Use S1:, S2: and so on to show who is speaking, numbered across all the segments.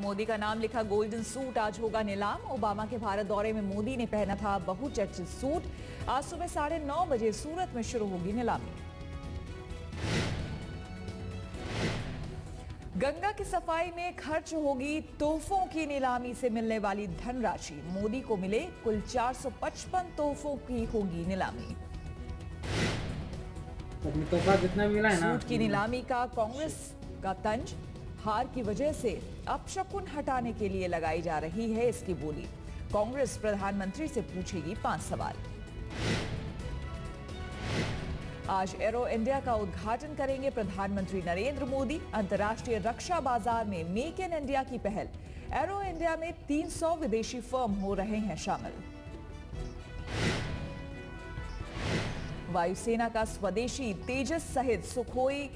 S1: मोदी का नाम लिखा गोल्डन सूट आज होगा नीलाम। ओबामा के भारत दौरे में मोदी ने पहना था बहुचर्चित सूट। आज सुबह 9:30 बजे सूरत में शुरू होगी नीलामी। गंगा की सफाई में खर्च होगी तोहफों की नीलामी से मिलने वाली धनराशि। मोदी को मिले कुल 455 तोहफों की होगी नीलामी।
S2: तोहफा जितना मिला है ना,
S1: सूट की नीलामी का कांग्रेस का तंज। हार की वजह से अपशकुन हटाने के लिए लगाई जा रही है इसकी बोली। कांग्रेस प्रधानमंत्री से पूछेगी 5 सवाल। आज एरो इंडिया का उद्घाटन करेंगे प्रधानमंत्री नरेंद्र मोदी। अंतर्राष्ट्रीय रक्षा बाजार में मेक इन इंडिया की पहल। एरो इंडिया में 300 विदेशी फर्म हो रहे हैं शामिल। वायुसेना का स्वदेशी तेजस सहित सुखोई,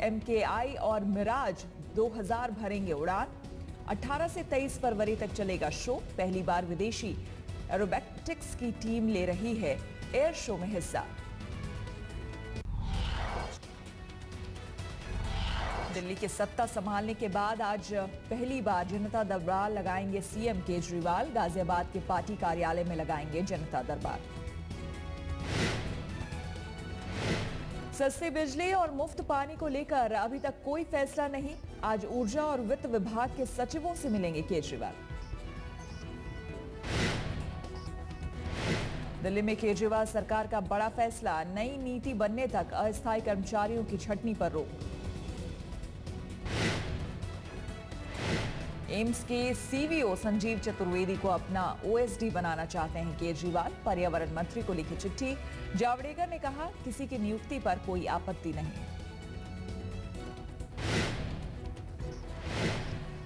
S1: MKI और मिराज 2000 भरेंगे उड़ान। 18 से 23 फरवरी तक चलेगा शो। पहली बार विदेशी एरोबैटिक्स की टीम ले रही है एयर शो में हिस्सा। दिल्ली की सत्ता संभालने के बाद आज पहली बार जनता दरबार लगाएंगे सीएम केजरीवाल। गाजियाबाद के पार्टी कार्यालय में लगाएंगे जनता दरबार। सस्ती बिजली और मुफ्त पानी को लेकर अभी तक कोई फैसला नहीं। आज ऊर्जा और वित्त विभाग के सचिवों से मिलेंगे केजरीवाल। दिल्ली में केजरीवाल सरकार का बड़ा फैसला। नई नीति बनने तक अस्थायी कर्मचारियों की छंटनी पर रोक। एम्स के सीवीओ संजीव चतुर्वेदी को अपना OSD बनाना चाहते हैं केजरीवाल। पर्यावरण मंत्री को लिखी चिट्ठी। जावड़ेकर ने कहा किसी की नियुक्ति पर कोई आपत्ति नहीं।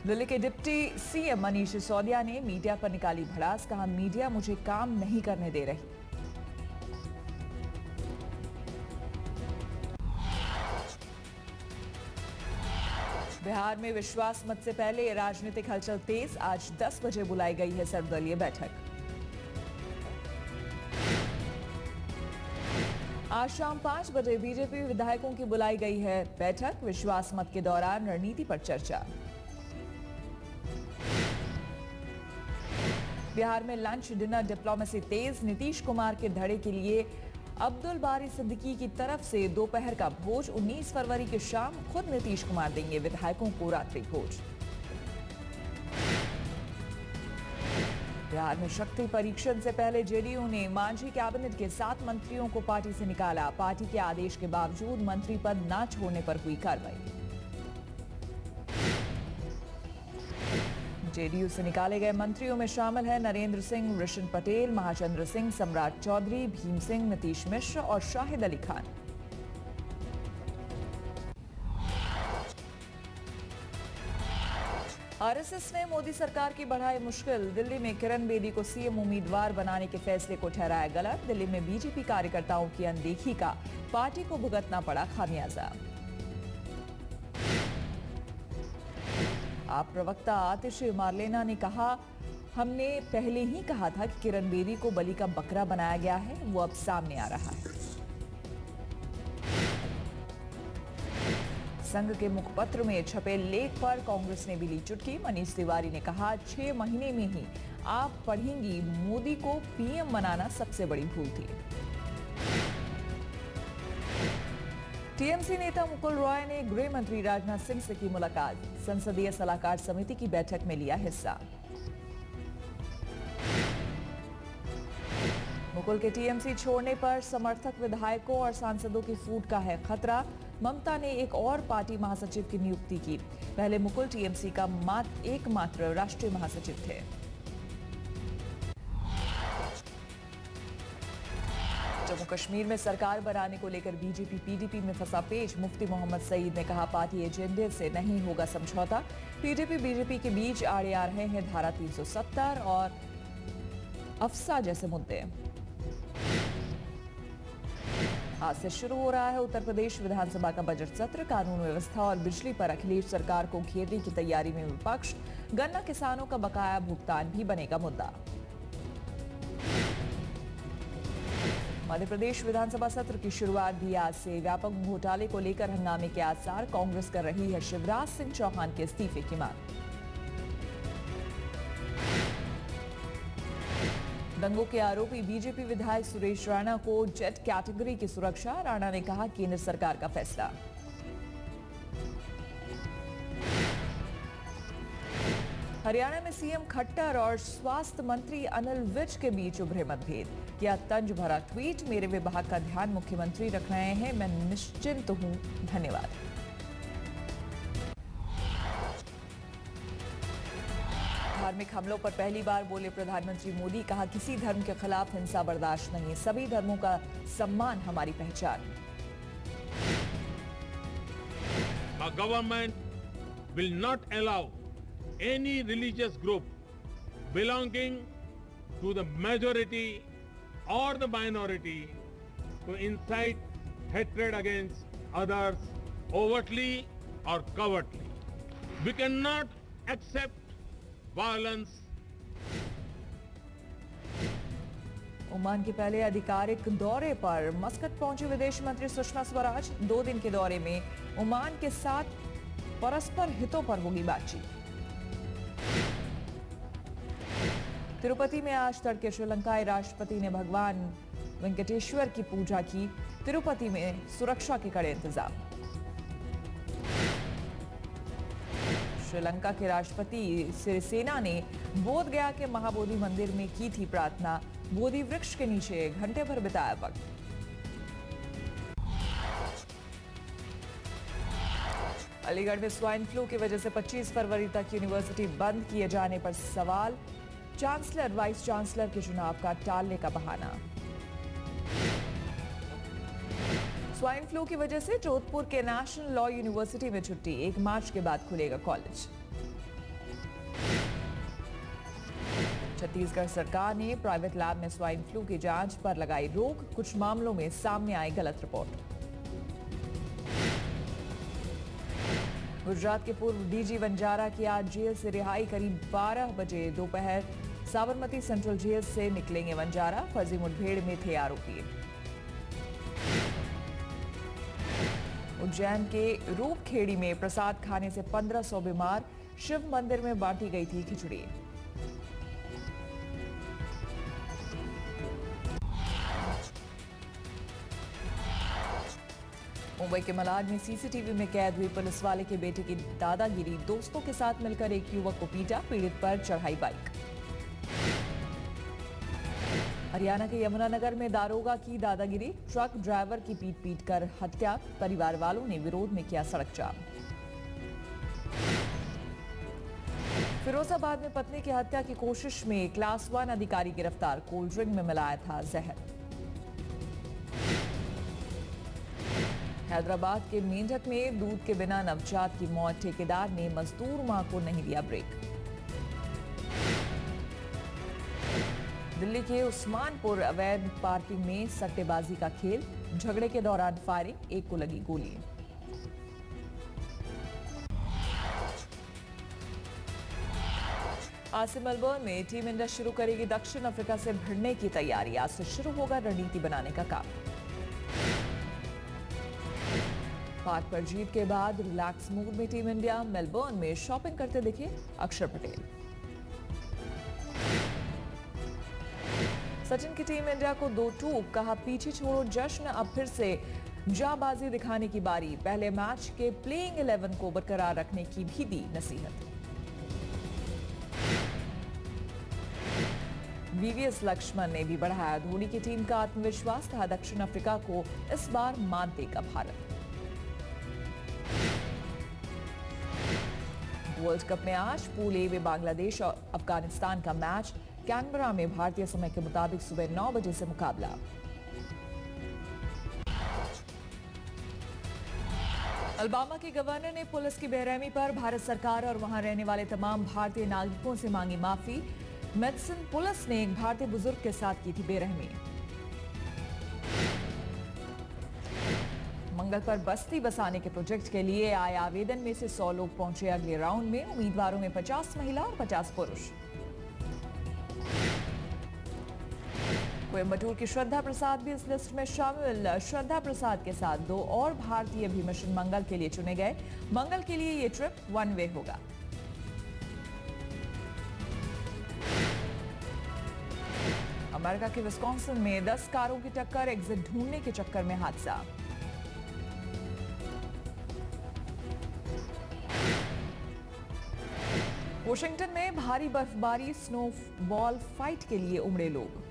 S1: दिल्ली के डिप्टी CM मनीष सिसोदिया ने मीडिया पर निकाली भड़ास। कहा मीडिया मुझे काम नहीं करने दे रही। बिहार में विश्वास मत से पहले राजनीतिक हलचल तेज। आज 10 बजे बुलाई गई है सर्वदलीय बैठक। आज शाम 5 बजे बीजेपी विधायकों की बुलाई गई है बैठक। विश्वास मत के दौरान रणनीति पर चर्चा। बिहार में लंच डिनर डिप्लोमेसी तेज। नीतीश कुमार के धड़े के लिए अब्दुल बारी सिद्दीकी की तरफ से दोपहर का भोज। 19 फरवरी की शाम खुद नीतीश कुमार देंगे विधायकों को रात्रि भोज। बिहार में शक्ति परीक्षण से पहले जेडीयू ने मांझी कैबिनेट के 7 मंत्रियों को पार्टी से निकाला। पार्टी के आदेश के बावजूद मंत्री पद न छोड़ने पर हुई कार्रवाई। जेडीयू से निकाले गए मंत्रियों में शामिल हैं नरेंद्र सिंह, वृषण पटेल, महाचंद्र सिंह, सम्राट चौधरी, भीम सिंह, नीतीश मिश्र और शाहिद अली खान। आरएसएस ने मोदी सरकार की बढ़ाई मुश्किल। दिल्ली में किरण बेदी को सीएम उम्मीदवार बनाने के फैसले को ठहराया गलत। दिल्ली में बीजेपी कार्यकर्ताओं की अनदेखी का पार्टी को भुगतना पड़ा खामियाजा। आप प्रवक्ता आतिश मारलेना ने कहा हमने पहले ही कहा था कि किरण बेदी को बलि का बकरा बनाया गया है। वो अब सामने आ रहा है। संघ के मुखपत्र में छपे लेख पर कांग्रेस ने भी ली चुटकी। मनीष तिवारी ने कहा 6 महीने में ही आप पढ़ेंगी मोदी को PM बनाना सबसे बड़ी भूल थी। टीएमसी नेता मुकुल रॉय ने गृह मंत्री राजनाथ सिंह से की मुलाकात। संसदीय सलाहकार समिति की बैठक में लिया हिस्सा। मुकुल के टीएमसी छोड़ने पर समर्थक विधायकों और सांसदों की फूट का है खतरा। ममता ने एक और पार्टी महासचिव की नियुक्ति की। पहले मुकुल टीएमसी का एकमात्र राष्ट्रीय महासचिव थे। जम्मू कश्मीर में सरकार बनाने को लेकर बीजेपी PDP में फंसा पेच। मुफ्ती मोहम्मद सईद ने कहा पार्टी एजेंडे से नहीं होगा समझौता। PDP बीजेपी के बीच आड़े आ रहे हैं धारा 370 और अफसा जैसे मुद्दे। आज से शुरू हो रहा है उत्तर प्रदेश विधानसभा का बजट सत्र। कानून व्यवस्था और बिजली पर अखिलेश सरकार को घेरने की तैयारी में विपक्ष। गन्ना किसानों का बकाया भुगतान भी बनेगा मुद्दा। मध्य प्रदेश विधानसभा सत्र की शुरुआत भी आज से। व्यापक घोटाले को लेकर हंगामे के आसार। कांग्रेस कर रही है शिवराज सिंह चौहान के इस्तीफे की मांग। दंगों के आरोपी बीजेपी विधायक सुरेश राणा को जेट कैटेगरी की सुरक्षा, राणा ने कहा केंद्र सरकार का फैसला। हरियाणा में सीएम खट्टर और स्वास्थ्य मंत्री अनिल विज के बीच उभरे मतभेद, किया तंज भरा ट्वीट, मेरे विभाग का ध्यान मुख्यमंत्री रख रहे हैं, मैं निश्चिंत हूं, धन्यवाद। धार्मिक हमलों पर पहली बार बोले प्रधानमंत्री मोदी, कहा किसी धर्म के खिलाफ हिंसा बर्दाश्त नहीं, सभी धर्मों का सम्मान हमारी पहचान।
S3: Our government will not allow any religious group belonging to the majority or the minority to incite hatred against others overtly or covertly. We cannot accept violence.
S1: Oman के पहले आधिकारिक दौरे पर मस्कत पहुंचे विदेश मंत्री सुषमा स्वराज, 2 दिन के दौरे में ओमान के साथ परस्पर हितों पर होगी बातचीत। तिरुपति में आज तड़के श्रीलंकाई राष्ट्रपति ने भगवान वेंकटेश्वर की पूजा की, तिरुपति में सुरक्षा के कड़े इंतजाम। श्रीलंका के राष्ट्रपति सिरिसेना ने बोध गया के महाबोधि मंदिर में की थी प्रार्थना, बोधि वृक्ष के नीचे घंटे भर बिताया वक्त। अलीगढ़ में स्वाइन फ्लू की वजह से 25 फरवरी तक यूनिवर्सिटी बंद किए जाने पर सवाल, चांसलर वाइस चांसलर के चुनाव का टालने का बहाना। स्वाइन फ्लू की वजह से जोधपुर के नेशनल लॉ यूनिवर्सिटी में छुट्टी, 1 मार्च के बाद खुलेगा कॉलेज। छत्तीसगढ़ सरकार ने प्राइवेट लैब में स्वाइन फ्लू की जांच पर लगाई रोक, कुछ मामलों में सामने आई गलत रिपोर्ट। गुजरात के पूर्व डीजी वंजारा की आज जेल से रिहाई, करीब 12 बजे दोपहर साबरमती सेंट्रल जेल से निकलेंगे वंजारा, फर्जी मुठभेड़ में थे आरोपी। उज्जैन के रूपखेड़ी में प्रसाद खाने से 1500 बीमार, शिव मंदिर में बांटी गई थी खिचड़ी। मुंबई के मलाड में सीसीटीवी में कैद हुई पुलिस वाले के बेटे की दादागिरी, दोस्तों के साथ मिलकर एक युवक को पीटा, पीड़ित पर चढ़ाई बाइक। हरियाणा के यमुनानगर में दारोगा की दादागिरी, ट्रक ड्राइवर की पीट कर हत्या, परिवार वालों ने विरोध में किया सड़क जाम। फिरोजाबाद में पत्नी की हत्या की कोशिश में क्लास 1 अधिकारी गिरफ्तार, कोल्ड ड्रिंक में मिलाया था जहर। हैदराबाद के मेंढक में दूध के बिना नवजात की मौत, ठेकेदार ने मजदूर मां को नहीं दिया ब्रेक। दिल्ली के उस्मानपुर अवैध पार्किंग में सट्टेबाजी का खेल, झगड़े के दौरान फायरिंग, एक को लगी गोली। आज से मेलबर्न में टीम इंडिया शुरू करेगी दक्षिण अफ्रीका से भिड़ने की तैयारी, आज से शुरू होगा रणनीति बनाने का काम। पाक पर जीत के बाद रिलैक्स मूड में टीम इंडिया, मेलबर्न में शॉपिंग करते दिखे अक्षर पटेल। सचिन की टीम इंडिया को 2 टूक, कहा पीछे छोड़ो जश्न, अब फिर से जाबाजी दिखाने की बारी, पहले मैच के प्लेइंग 11 को बरकरार रखने की भी दी नसीहत। वीवीएस लक्ष्मण ने भी बढ़ाया धोनी की टीम का आत्मविश्वास, कहा दक्षिण अफ्रीका को इस बार मात देगा भारत। वर्ल्ड कप में आज पूल ए में बांग्लादेश और अफगानिस्तान का मैच, कैनबरा में भारतीय समय के मुताबिक सुबह 9 बजे से मुकाबला। अलबामा के गवर्नर ने पुलिस की बेरहमी पर भारत सरकार और वहां रहने वाले तमाम भारतीय नागरिकों से मांगी माफी। मेडिसिन पुलिस ने एक भारतीय बुजुर्ग के साथ की थी बेरहमी। मंगल पर बस्ती बसाने के प्रोजेक्ट के लिए आए आवेदन में से 100 लोग पहुंचे अगले राउंड में, उम्मीदवारों में 50 महिला और 50 पुरुष। कोयम्बटूर की श्रद्धा प्रसाद भी इस लिस्ट में शामिल, श्रद्धा प्रसाद के साथ 2 और भारतीय भी मिशन मंगल के लिए चुने गए। मंगल के लिए ये ट्रिप 1 वे होगा। अमेरिका के विस्कॉन्सिन में 10 कारों की टक्कर, एग्जिट ढूंढने के चक्कर में हादसा। वॉशिंगटन में भारी बर्फबारी, स्नोबॉल फाइट के लिए उमड़े लोग।